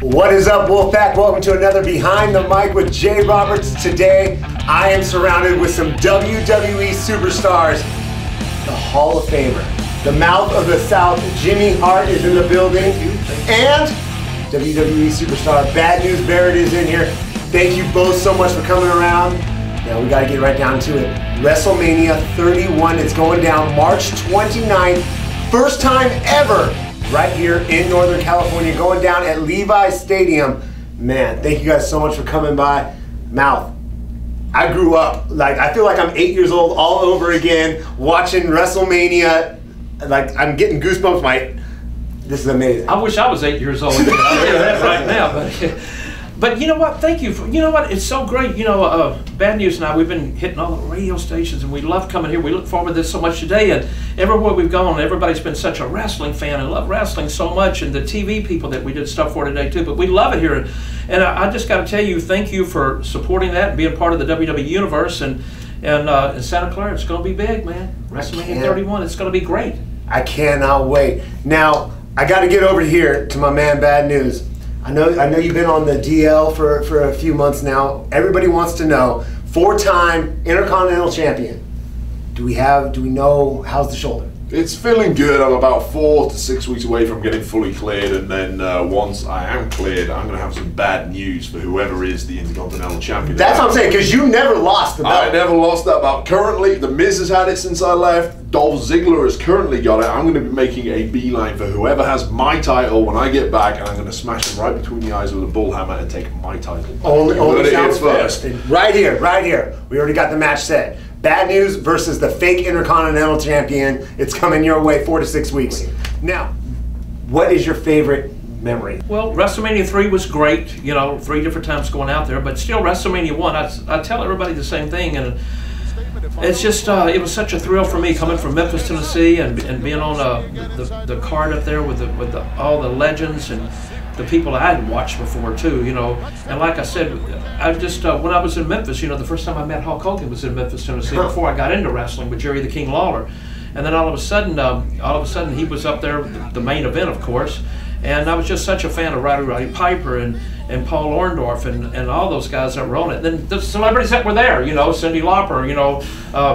What is up, Wolfpack? Welcome to another Behind the Mic with Jay Roberts. Today, I am surrounded with some WWE superstars. The Hall of Famer, the mouth of the South, Jimmy Hart is in the building. And WWE superstar, Bad News Barrett is in here. Thank you both so much for coming around. Now we got to get right down to it. WrestleMania 31 is going down March 29th. First time ever right here in Northern California, going down at Levi's Stadium. Man, thank you guys so much for coming by. Mouth, I grew up, I feel like I'm 8 years old all over again, watching WrestleMania. Like, I'm getting goosebumps. This is amazing. I wish I was 8 years old. I'll tell you that right now. But you know what? Thank you. You know what? It's so great. You know, Bad News and I, we've been hitting all the radio stations, and we love coming here. We look forward to this so much today. And everywhere we've gone, everybody's been such a wrestling fan and love wrestling so much. And the TV people that we did stuff for today too. But we love it here. And I just got to tell you, thank you for supporting that and being part of the WWE universe. And in Santa Clara, it's going to be big, man. WrestleMania 31. It's going to be great. I cannot wait. Now, I got to get over here to my man, Bad News. I know you've been on the DL for a few months now. Everybody wants to know, four-time Intercontinental Champion. Do we know, how's the shoulder? It's feeling good. I'm about 4 to 6 weeks away from getting fully cleared, and then once I am cleared, I'm going to have some bad news for whoever is the Intercontinental Champion. That's what I'm saying, because you never lost the belt. I never lost that belt. Currently, The Miz has had it since I left. Dolph Ziggler has currently got it. I'm going to be making a beeline for whoever has my title when I get back, and I'm going to smash them right between the eyes with a bull hammer and take my title. Only sounds first. Right here. We already got the match set. Bad News versus the fake Intercontinental Champion. It's coming your way 4 to 6 weeks. Now, what is your favorite memory? Well, WrestleMania 3 was great. You know, 3 different times going out there, but still WrestleMania 1. I tell everybody the same thing, and it's just it was such a thrill for me coming from Memphis, Tennessee, and being on the card up there with all the legends and the people I had watched before too, you know. And like I said, I just when I was in Memphis, you know, the first time I met Hulk Hogan was in Memphis, Tennessee, before I got into wrestling with Jerry the King Lawler. And then all of a sudden he was up there, the main event, of course. And I was just such a fan of Roddy Piper and Paul Orndorff and all those guys that were on it. Then the celebrities that were there, you know, Cyndi Lauper, you know,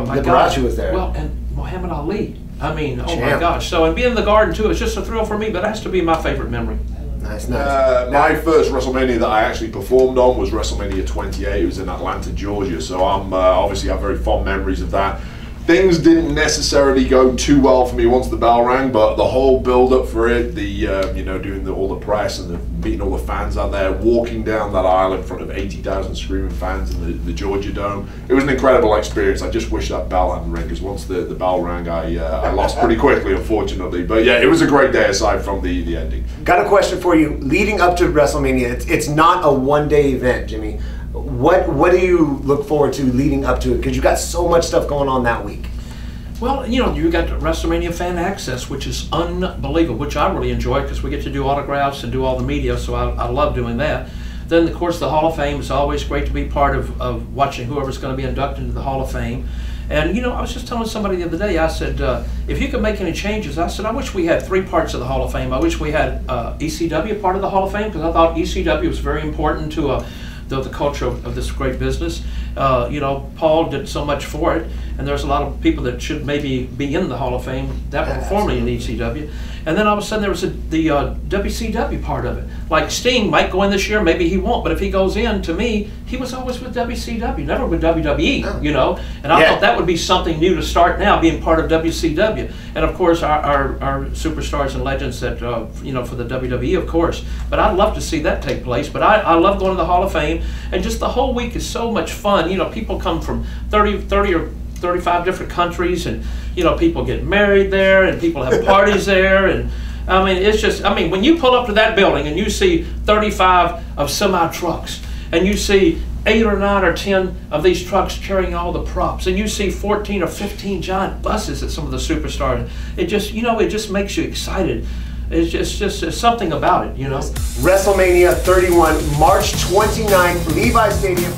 my gosh, was there. Well, and Muhammad Ali. I mean, oh my gosh. So, and being in the Garden too, it's just a thrill for me. But it has to be my favorite memory. Nice. My first WrestleMania that I actually performed on was WrestleMania 28. It was in Atlanta, Georgia. So I'm obviously have very fond memories of that. Things didn't necessarily go too well for me once the bell rang, but the whole build-up for it, you know, doing all the press and meeting all the fans out there, walking down that aisle in front of 80,000 screaming fans in the Georgia Dome, it was an incredible experience. I just wish that bell hadn't rang, because once the bell rang, I lost pretty quickly, unfortunately. But yeah, it was a great day aside from the ending. Got a question for you. Leading up to WrestleMania, it's not a one-day event, Jimmy. What do you look forward to leading up to it? Because you got so much stuff going on that week. Well, you know, you got WrestleMania Fan Access, which is unbelievable, which I really enjoy because we get to do autographs and do all the media, so I love doing that. Then, of course, the Hall of Fame is always great to be part of watching whoever's going to be inducted into the Hall of Fame. And, you know, I was just telling somebody the other day, I said, if you could make any changes, I said, I wish we had 3 parts of the Hall of Fame. I wish we had ECW part of the Hall of Fame, because I thought ECW was very important to the culture of this great business. You know, Paul did so much for it, and there's a lot of people that should maybe be in the Hall of Fame that were formerly in ECW. And then all of a sudden there was the WCW part of it. Like Sting might go in this year, maybe he won't, but if he goes in, to me, he was always with WCW, never with WWE, you know. And I thought that would be something new to start now, being part of WCW. And of course, our superstars and legends that, you know, for the WWE, of course. But I'd love to see that take place. But I love going to the Hall of Fame, and just the whole week is so much fun. You know, people come from 30 or 35 different countries, and you know, people get married there, and people have parties there, and I mean, it's just, I mean, when you pull up to that building and you see 35 of semi trucks, and you see 8 or 9 or 10 of these trucks carrying all the props, and you see 14 or 15 giant buses at some of the superstars, it just, you know, it just makes you excited. It's just something about it, you know. WrestleMania 31, March 29th, Levi's Stadium.